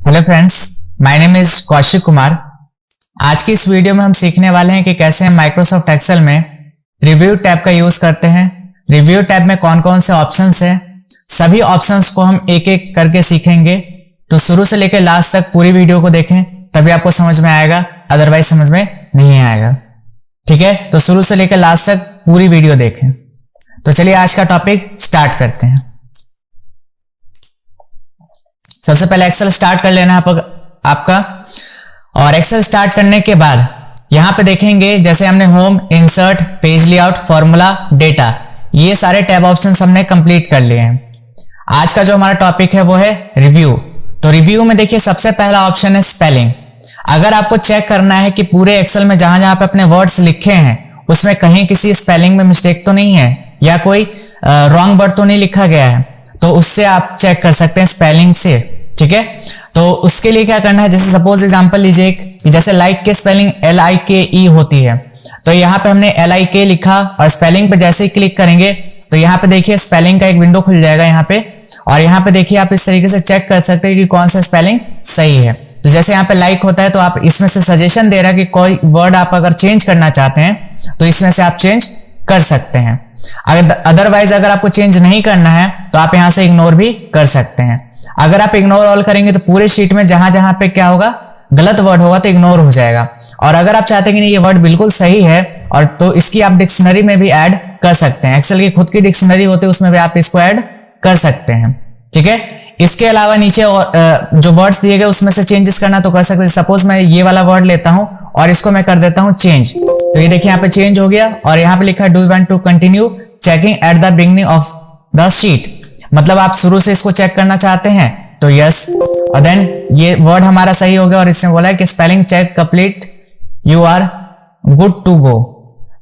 Hello friends, my name is Kaushik Kumar. आज की इस वीडियो में हम सीखने वाले हैं कि कैसे हम माइक्रोसॉफ्ट एक्सेल में रिव्यू टैब का यूज करते हैं। रिव्यू टैब में कौन कौन से ऑप्शंस हैं, सभी ऑप्शंस को हम एक एक करके सीखेंगे। तो शुरू से लेकर लास्ट तक पूरी वीडियो को देखें, तभी आपको समझ में आएगा, अदरवाइज समझ में नहीं आएगा। ठीक है, तो शुरू से लेकर लास्ट तक पूरी वीडियो देखें। तो चलिए आज का टॉपिक स्टार्ट करते हैं। सबसे पहले एक्सेल स्टार्ट कर लेना है आपका, और एक्सेल स्टार्ट करने के बाद यहां पे देखेंगे जैसे हमने home, insert, page layout, formula, data, ये सारे टैब ऑप्शंस हमने कंप्लीट कर लिए हैं। आज का जो हमारा टॉपिक है वो है रिव्यू। तो रिव्यू में देखिए सबसे पहला ऑप्शन है स्पेलिंग। अगर आपको चेक करना है कि पूरे एक्सेल में जहां जहां पे अपने वर्ड्स लिखे हैं उसमें कहीं किसी स्पेलिंग में मिस्टेक तो नहीं है या कोई रॉन्ग वर्ड तो नहीं लिखा गया है, तो उससे आप चेक कर सकते हैं स्पेलिंग से। ठीक है, तो उसके लिए क्या करना है, जैसे सपोज एग्जांपल लीजिए कि जैसे लाइक के स्पेलिंग LIKE होती है, तो यहाँ पे हमने LIK लिखा और स्पेलिंग पे जैसे ही क्लिक करेंगे तो यहाँ पे देखिए स्पेलिंग का एक विंडो खुल जाएगा यहाँ पे, और यहाँ पे देखिए आप इस तरीके से चेक कर सकते हैं कि कौन सा स्पेलिंग सही है। तो जैसे यहाँ पे लाइक होता है तो आप इसमें से सजेशन दे रहा है कि कोई वर्ड आप अगर चेंज करना चाहते हैं तो इसमें से आप चेंज कर सकते हैं। अदरवाइज अगर आपको चेंज नहीं करना है तो आप यहाँ से इग्नोर भी कर सकते हैं। अगर आप इग्नोर ऑल करेंगे तो पूरे शीट में जहां जहां पे क्या होगा, गलत वर्ड होगा तो इग्नोर हो जाएगा। और अगर आप चाहते हैं कि नहीं ये वर्ड बिल्कुल सही है, और तो इसकी आप डिक्शनरी में भी ऐड कर सकते हैं। एक्सेल की खुद की डिक्शनरी होती है, उसमें भी आप इसको ऐड कर सकते हैं। ठीक है, इसके अलावा नीचे और जो वर्ड्स दिए गए उसमें से चेंजेस करना तो कर सकते हैं। सपोज मैं ये वाला वर्ड लेता हूं और इसको मैं कर देता हूं चेंज, तो ये देखिए यहाँ पे चेंज हो गया। और यहाँ पे लिखा है do you want to continue checking at the beginning of the sheet, मतलब आप शुरू से इसको चेक करना चाहते हैं तो यस। और देन ये वर्ड हमारा सही हो गया और इसमें बोला है कि spelling check complete, you are good to go.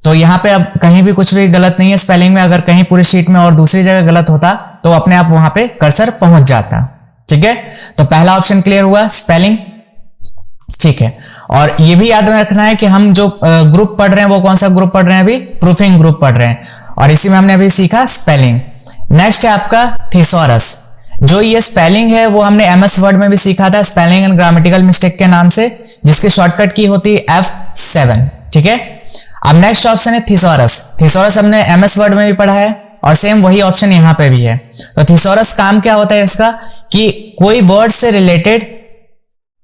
तो यहाँ पे अब कहीं भी कुछ भी गलत नहीं है स्पेलिंग में। अगर कहीं पूरी शीट में और दूसरी जगह गलत होता तो अपने आप वहां पे कर्सर पहुंच जाता। ठीक है, तो पहला ऑप्शन क्लियर हुआ, स्पेलिंग। ठीक है, और ये भी याद में रखना है कि हम जो ग्रुप पढ़ रहे हैं वो कौन सा ग्रुप पढ़ रहे हैं, अभी प्रूफिंग ग्रुप पढ़ रहे हैं, और इसी में हमने अभी सीखा स्पेलिंग। नेक्स्ट है आपका थिसॉरस। जो ये स्पेलिंग है वो हमने MS वर्ड में भी सीखा था, स्पेलिंग एंड ग्रामेटिकल मिस्टेक के नाम से, जिसकी शॉर्टकट की होती है F7। ठीक है, अब नेक्स्ट ऑप्शन है थिसॉरस। थिसॉरस हमने MS वर्ड में भी पढ़ा है और सेम वही ऑप्शन यहाँ पे भी है। तो थिसॉरस काम क्या होता है इसका, कि कोई वर्ड से रिलेटेड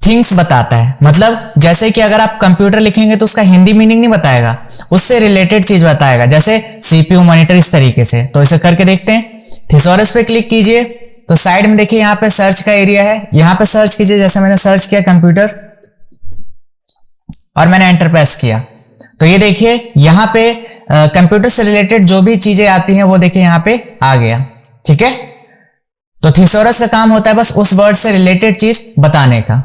थिंग्स बताता है। मतलब जैसे कि अगर आप कंप्यूटर लिखेंगे तो उसका हिंदी मीनिंग नहीं बताएगा, उससे रिलेटेड चीज बताएगा, जैसे CPU मॉनिटर, इस तरीके से। तो इसे करके देखते हैं। थिसॉरस पे क्लिक कीजिए तो साइड में देखिए यहाँ पे सर्च का एरिया है, यहाँ पे सर्च कीजिए। जैसे मैंने सर्च किया कंप्यूटर और मैंने एंटर प्रेस किया तो ये देखिए यहाँ पे कंप्यूटर से रिलेटेड जो भी चीजें आती हैं वो देखिए यहाँ पे आ गया। ठीक है, तो थिसॉरस का काम होता है बस उस वर्ड से रिलेटेड चीज बताने का।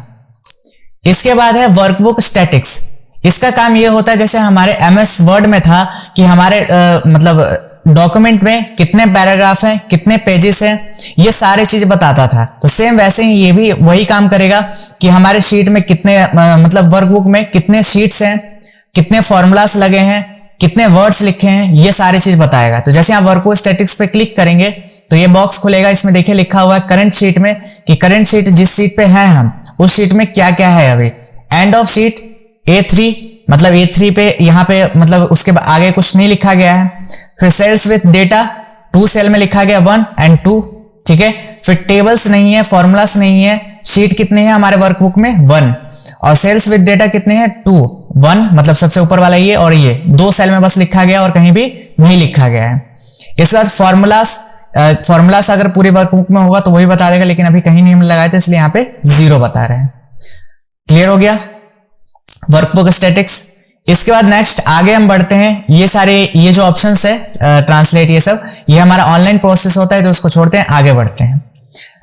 इसके बाद है वर्कबुक स्टैटिक्स। इसका काम ये होता है जैसे हमारे MS वर्ड में था कि हमारे मतलब डॉक्यूमेंट में कितने पैराग्राफ हैं, कितने पेजेस हैं, ये सारे चीज बताता था। तो सेम वैसे ही ये भी वही काम करेगा कि हमारे शीट में कितने मतलब वर्कबुक में कितने शीट्स हैं, कितने फॉर्मूलास लगे हैं, कितने वर्ड्स लिखे हैं, ये सारी चीज बताएगा। तो जैसे आप वर्कबुक स्टैटिक्स पे क्लिक करेंगे तो ये बॉक्स खुलेगा। इसमें देखिए लिखा हुआ है करंट शीट में कि करंट शीट जिस शीट पे है हम उस शीट में क्या क्या है अभी। एंड ऑफ शीट A3, मतलब A3 पे यहाँ पे मतलब उसके आगे कुछ नहीं लिखा गया है। फिर सेल्स विथ डेटा 2 सेल में लिखा गया 1 and 2। ठीक है, फिर टेबल्स नहीं है, फॉर्मूलास नहीं है। शीट कितने हैं हमारे वर्कबुक में 1, और सेल्स विथ डेटा कितने हैं 2, 1 मतलब सबसे ऊपर वाला ये, और ये 2 सेल में बस लिखा गया और कहीं भी नहीं लिखा गया है। इसके बाद फॉर्मूलास अगर पूरे वर्कबुक में होगा तो वही बता देगा, लेकिन अभी कहीं नहीं लगाए थे इसलिए यहाँ पे 0 बता रहे हैं। क्लियर हो गया वर्कबुक स्टैटिक्स। इसके बाद नेक्स्ट आगे हम बढ़ते हैं। ये जो ऑप्शंस है ट्रांसलेट, ये सब ये हमारा ऑनलाइन प्रोसेस होता है, तो उसको छोड़ते हैं, आगे बढ़ते हैं।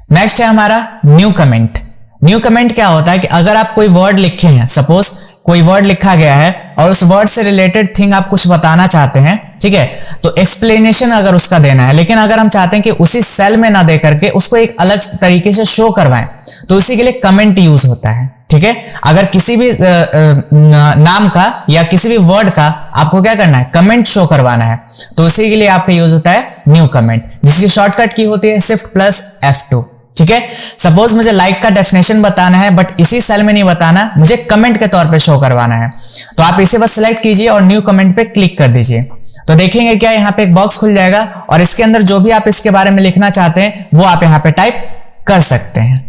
नेक्स्ट है हमारा न्यू कमेंट। न्यू कमेंट क्या होता है कि अगर आप कोई वर्ड लिखे हैं, सपोज कोई वर्ड लिखा गया है और उस वर्ड से रिलेटेड थिंग आप कुछ बताना चाहते हैं, ठीक है, तो एक्सप्लेनेशन अगर उसका देना है, लेकिन अगर हम चाहते हैं कि उसी सेल में ना दे करके उसको एक अलग तरीके से शो करवाएं, तो उसी के लिए कमेंट यूज होता है। ठीक है, अगर किसी भी नाम का या किसी भी वर्ड का आपको क्या करना है, कमेंट शो करवाना है, तो उसी के लिए आपका यूज होता है न्यू कमेंट, जिसकी शॉर्टकट की होती है Shift+F2। ठीक है। सपोज मुझे लाइक का डेफिनेशन बताना है बट इसी सेल में नहीं बताना, मुझे कमेंट के तौर पे शो करवाना है, तो आप इसे बस सिलेक्ट कीजिए और न्यू कमेंट पे क्लिक कर दीजिए। तो देखेंगे क्या यहाँ पे एक बॉक्स खुल जाएगा और इसके अंदर जो भी आप इसके बारे में लिखना चाहते हैं वो आप यहाँ पे टाइप कर सकते हैं।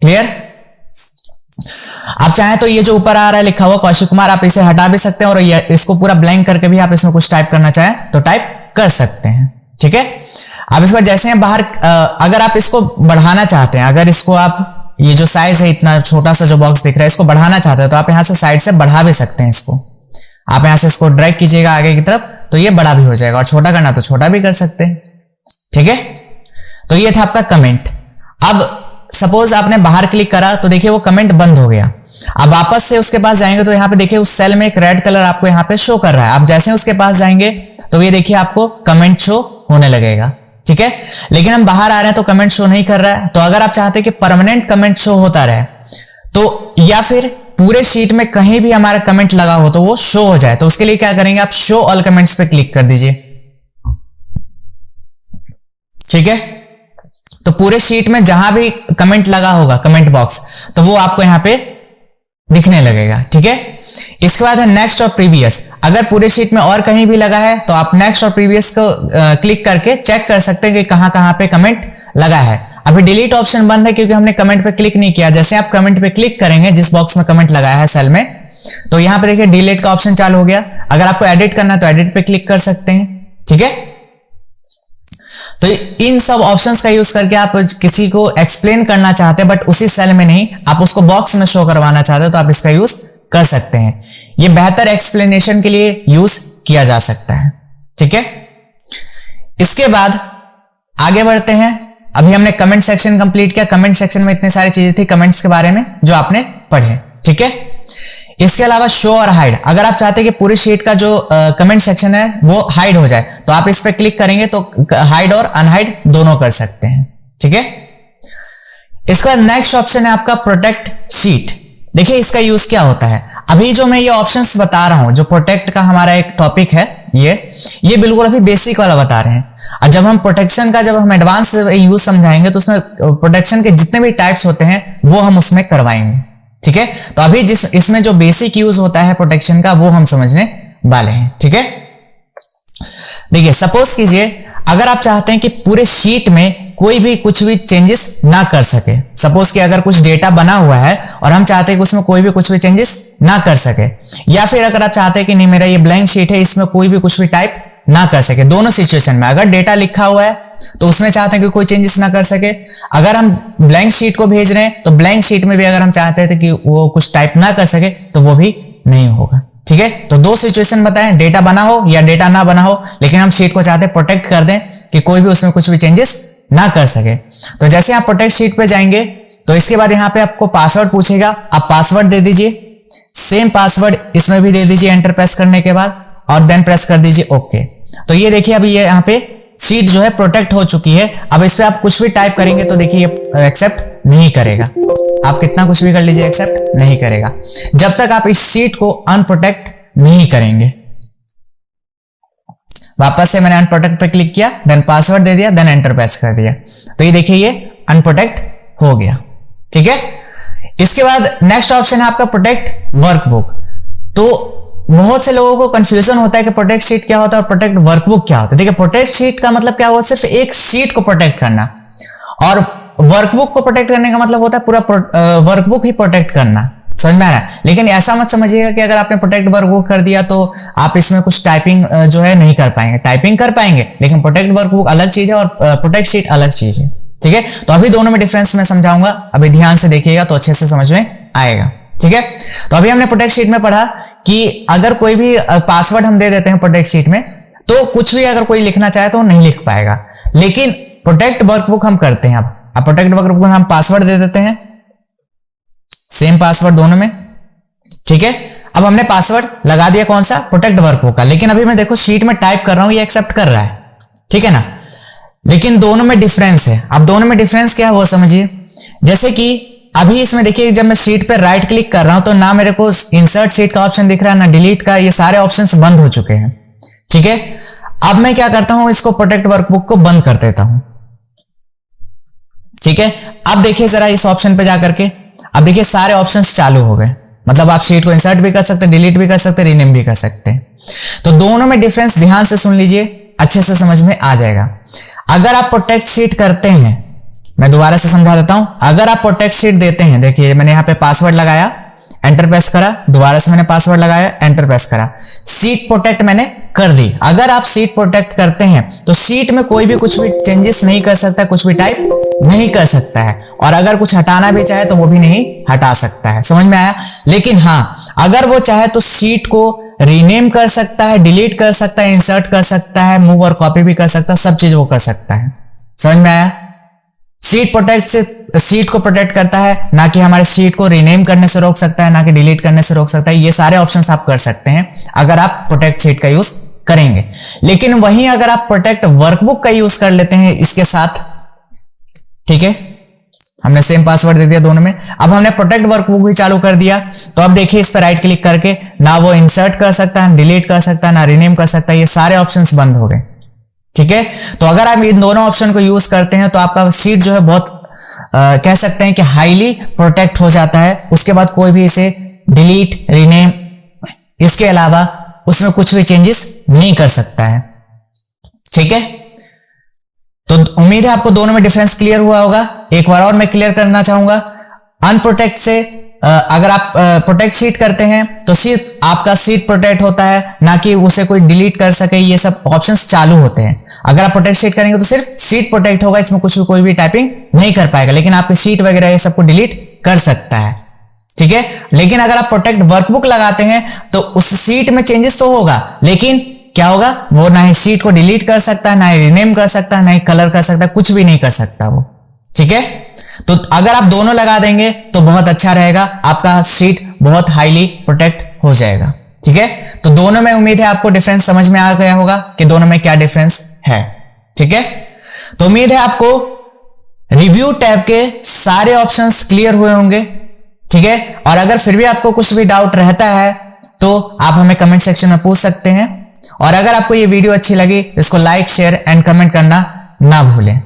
क्लियर? आप चाहें तो ये जो ऊपर आ रहा है लिखा हुआ कौशिक कुमार, आप इसे हटा भी सकते हैं और इसको पूरा ब्लैंक करके भी आप इसमें कुछ टाइप करना चाहें तो टाइप कर सकते हैं। ठीक है। अब इसको जैसे हैं बाहर, अगर आप इसको बढ़ाना चाहते हैं, अगर इसको आप ये जो साइज है इतना छोटा सा जो बॉक्स दिख रहा है इसको बढ़ाना चाहते हैं तो आप यहां से साइड से बढ़ा भी सकते हैं। इसको आप यहां से इसको ड्रैग कीजिएगा आगे की तरफ तो ये बड़ा भी हो जाएगा, और छोटा करना तो छोटा भी कर सकते हैं। ठीक है। तो ये था आपका कमेंट। अब सपोज आपने बाहर क्लिक करा तो देखिए वो कमेंट बंद हो गया। अब वापस से उसके पास जाएंगे तो यहाँ पे देखिए उस सेल में एक रेड कलर आपको यहाँ पे शो कर रहा है। आप जैसे उसके पास जाएंगे तो ये देखिए आपको कमेंट शो होने लगेगा। ठीक है। लेकिन हम बाहर आ रहे हैं तो कमेंट शो नहीं कर रहा है। तो अगर आप चाहते हैं कि परमानेंट कमेंट शो होता रहे तो, या फिर पूरे शीट में कहीं भी हमारा कमेंट लगा हो तो वो शो हो जाए, तो उसके लिए क्या करेंगे, आप शो ऑल कमेंट्स पे क्लिक कर दीजिए। ठीक है। तो पूरे शीट में जहां भी कमेंट लगा होगा कमेंट बॉक्स, तो वो आपको यहां पे दिखने लगेगा। ठीक है। इसके बाद है नेक्स्ट और प्रीवियस। अगर पूरे शीट में और कहीं भी लगा है तो आप नेक्स्ट और प्रीवियस को क्लिक करके चेक कर सकते हैं कि कहां कहां पे कमेंट लगा है। अभी डिलीट ऑप्शन बंद है क्योंकि हमने कमेंट पे क्लिक नहीं किया। जैसे आप कमेंट पे क्लिक करेंगे जिस बॉक्स में कमेंट लगाया है सेल में, तो यहां पे देखिए डिलीट का ऑप्शन चालू हो गया। अगर आपको एडिट करना है तो एडिट पे क्लिक कर सकते हैं। ठीक है। तो इन सब ऑप्शंस का यूज करके आप किसी को एक्सप्लेन करना चाहते हैं बट उसी सेल में नहीं, आप उसको बॉक्स में शो करवाना चाहते हैं तो आप इसका यूज कर सकते हैं। ये बेहतर एक्सप्लेनेशन के लिए यूज किया जा सकता है। ठीक है। इसके बाद आगे बढ़ते हैं। अभी हमने कमेंट सेक्शन कंप्लीट किया। कमेंट सेक्शन में इतनी सारी चीजें थी कमेंट्स के बारे में जो आपने पढ़े। ठीक है। इसके अलावा शो और हाइड। अगर आप चाहते हैं कि पूरी शीट का जो कमेंट सेक्शन है वो हाइड हो जाए तो आप इस पर क्लिक करेंगे तो हाइड और अनहाइड दोनों कर सकते हैं। ठीक है। इसके बाद नेक्स्ट ऑप्शन है आपका प्रोटेक्ट शीट। देखिए इसका यूज क्या होता है। अभी जो मैं ये ऑप्शंस बता रहा हूं, जो प्रोटेक्ट का हमारा एक टॉपिक है, ये बिल्कुल अभी बेसिक वाला बता रहे हैं। और जब हम प्रोटेक्शन का जब हम एडवांस यूज समझाएंगे तो उसमें प्रोटेक्शन के जितने भी टाइप्स होते हैं वो हम उसमें करवाएंगे। ठीक है। तो अभी इसमें जो बेसिक यूज होता है प्रोटेक्शन का वो हम समझने वाले हैं। ठीक है। देखिए सपोज कीजिए अगर आप चाहते हैं कि पूरे शीट में कोई भी कुछ भी चेंजेस ना कर सके, सपोज कि अगर कुछ डेटा बना हुआ है और हम चाहते हैं कि उसमें कोई भी कुछ भी चेंजेस ना कर सके, या फिर अगर आप चाहते हैं कि नहीं मेरा ये ब्लैंक शीट है इसमें कोई भी कुछ भी टाइप ना कर सके, दोनों सिचुएशन में अगर डेटा लिखा हुआ है तो उसमें चाहते हैं कि कोई चेंजेस ना कर सके, अगर हम ब्लैंक शीट को भेज रहे हैं तो ब्लैंक शीट में भी अगर हम चाहते थे कि वो कुछ टाइप ना कर सके तो वो भी नहीं होगा। ठीक है। तो दो सिचुएशन बताएं, डेटा बना हो या डेटा ना बना हो, लेकिन हम शीट को चाहते हैं प्रोटेक्ट कर दें कि कोई भी उसमें कुछ भी चेंजेस ना कर सके। तो जैसे आप प्रोटेक्ट शीट पे जाएंगे तो इसके बाद यहाँ पे आपको पासवर्ड पूछेगा, आप पासवर्ड दे दीजिए, सेम पासवर्ड इसमें भी दे दीजिए एंटर प्रेस करने के बाद, और देन प्रेस कर दीजिए ओके। तो ये देखिए अभी ये यहाँ पे शीट जो है प्रोटेक्ट हो चुकी है। अब इस पे आप कुछ भी टाइप करेंगे तो देखिए ये एक्सेप्ट नहीं करेगा। आप कितना कुछ भी कर लीजिए एक्सेप्ट नहीं करेगा जब तक आप इस शीट को अनप्रोटेक्ट नहीं करेंगे। वापस से मैंने अनप्रोटेक्ट पे क्लिक किया, देन पासवर्ड दे दिया, देन एंटर प्रेस कर दिया, तो ये देखिए ये अनप्रोटेक्ट हो गया। ठीक है। इसके बाद नेक्स्ट ऑप्शन है आपका प्रोटेक्ट वर्कबुक। तो बहुत से लोगों को कंफ्यूजन होता है कि प्रोटेक्ट शीट क्या होता है और प्रोटेक्ट वर्कबुक क्या होता है। देखिए प्रोटेक्ट शीट का मतलब क्या हुआ, सिर्फ एक शीट को प्रोटेक्ट करना, और वर्कबुक को प्रोटेक्ट करने का मतलब होता है पूरा वर्कबुक ही प्रोटेक्ट करना। समझ में आ रहा है। लेकिन ऐसा मत समझिएगा कि अगर आपने प्रोटेक्ट वर्कबुक कर दिया तो आप इसमें कुछ टाइपिंग जो है नहीं कर पाएंगे। टाइपिंग कर पाएंगे लेकिन प्रोटेक्ट वर्कबुक अलग चीज है और प्रोटेक्ट शीट अलग चीज है। ठीक है। तो अभी दोनों में डिफरेंस मैं समझाऊंगा, अभी ध्यान से देखिएगा तो अच्छे से समझ में आएगा। ठीक है। तो अभी हमने प्रोटेक्ट शीट में पढ़ा कि अगर कोई भी पासवर्ड हम दे देते हैं प्रोटेक्ट शीट में तो कुछ भी अगर कोई लिखना चाहे तो नहीं लिख पाएगा। लेकिन प्रोटेक्ट वर्कबुक हम करते हैं। अब प्रोटेक्ट वर्कबुक में हम पासवर्ड दे देते हैं, सेम पासवर्ड दोनों में। ठीक है। अब हमने पासवर्ड लगा दिया कौन सा, प्रोटेक्ट वर्कबुक का। लेकिन अभी मैं देखो शीट में टाइप कर रहा हूं, ये एक्सेप्ट कर रहा है। ठीक है ना। लेकिन दोनों में डिफरेंस है। अब दोनों में डिफरेंस क्या है वो समझिए। जैसे कि अभी इसमें देखिए जब मैं शीट पे राइट क्लिक कर रहा हूं तो ना मेरे को इंसर्ट शीट का ऑप्शन दिख रहा है ना डिलीट का, ये सारे ऑप्शंस बंद हो चुके हैं। ठीक है। अब मैं क्या करता हूं, इसको प्रोटेक्ट वर्कबुक को बंद कर देता हूं। ठीक है, अब देखिए जरा इस ऑप्शन पे जाकर के, अब देखिए सारे ऑप्शंस चालू हो गए, मतलब आप शीट को इंसर्ट भी कर सकते हैं, डिलीट भी कर सकते हैं, रीनेम भी कर सकते हैं। तो दोनों में डिफरेंस ध्यान से सुन लीजिए, अच्छे से समझ में आ जाएगा। अगर आप प्रोटेक्ट शीट करते हैं, मैं दोबारा से समझा देता हूं, अगर आप प्रोटेक्ट शीट देते हैं, देखिए मैंने यहां पे पासवर्ड लगाया, एंटर प्रेस करा, दोबारा से मैंने पासवर्ड लगाया, एंटर प्रेस करा, शीट प्रोटेक्ट मैंने कर दी। अगर आप शीट प्रोटेक्ट करते हैं तो शीट में कोई भी कुछ भी चेंजेस नहीं कर सकता, कुछ भी टाइप नहीं कर सकता है, और अगर कुछ हटाना भी चाहे तो वो भी नहीं हटा सकता है। समझ में आया? लेकिन हां, अगर वो चाहे तो शीट को रीनेम कर सकता है, डिलीट कर सकता है, इंसर्ट कर सकता है, मूव और कॉपी भी कर सकता है, सब चीज वो कर सकता है। समझ में आया? शीट प्रोटेक्ट से शीट को प्रोटेक्ट करता है, ना कि हमारे शीट को रीनेम करने से रोक सकता है, ना कि डिलीट करने से रोक सकता है। ये सारे ऑप्शंस आप कर सकते हैं अगर आप प्रोटेक्ट शीट का यूज करेंगे। लेकिन वहीं अगर आप प्रोटेक्ट वर्कबुक का यूज कर लेते हैं इसके साथ, ठीक है, हमने सेम पासवर्ड दे दिया दोनों में, अब हमने प्रोटेक्ट वर्कबुक भी चालू कर दिया, तो अब देखिए इस पर राइट क्लिक करके ना वो इंसर्ट कर सकता है, डिलीट कर सकता है, ना रीनेम कर सकता है, ये सारे ऑप्शंस बंद हो गए। ठीक है, तो अगर आप इन दोनों ऑप्शन को यूज करते हैं तो आपका शीट जो है बहुत कह सकते हैं कि हाईली प्रोटेक्ट हो जाता है। उसके बाद कोई भी इसे डिलीट, रीनेम, इसके अलावा उसमें कुछ भी चेंजेस नहीं कर सकता है। ठीक है, तो उम्मीद है आपको दोनों में डिफरेंस क्लियर हुआ होगा। एक बार और मैं क्लियर करना चाहूंगा, अनप्रोटेक्ट से अगर आप प्रोटेक्ट शीट करते हैं तो सिर्फ आपका शीट प्रोटेक्ट होता है, ना कि उसे कोई डिलीट कर सके, ये सब ऑप्शंस चालू होते हैं। अगर आप प्रोटेक्ट शीट करेंगे तो सिर्फ शीट प्रोटेक्ट होगा, इसमें कुछ भी कोई भी टाइपिंग नहीं कर पाएगा, लेकिन आपके शीट वगैरह ये सबको डिलीट कर सकता है। ठीक है, लेकिन अगर आप प्रोटेक्ट वर्कबुक लगाते हैं तो उस शीट में चेंजेस तो होगा, लेकिन क्या होगा, वो ना ही शीट को डिलीट कर सकता है, ना ही रीनेम कर सकता है, ना ही कलर कर सकता है, कुछ भी नहीं कर सकता वो। ठीक है, तो अगर आप दोनों लगा देंगे तो बहुत अच्छा रहेगा, आपका शीट बहुत हाईली प्रोटेक्ट हो जाएगा। ठीक है, तो दोनों में उम्मीद है आपको डिफरेंस समझ में आ गया होगा कि दोनों में क्या डिफरेंस है। ठीक है, तो उम्मीद है आपको रिव्यू टैब के सारे ऑप्शंस क्लियर हुए होंगे। ठीक है, और अगर फिर भी आपको कुछ भी डाउट रहता है तो आप हमें कमेंट सेक्शन में पूछ सकते हैं, और अगर आपको ये वीडियो अच्छी लगी इसको लाइक, शेयर एंड कमेंट करना ना भूलें।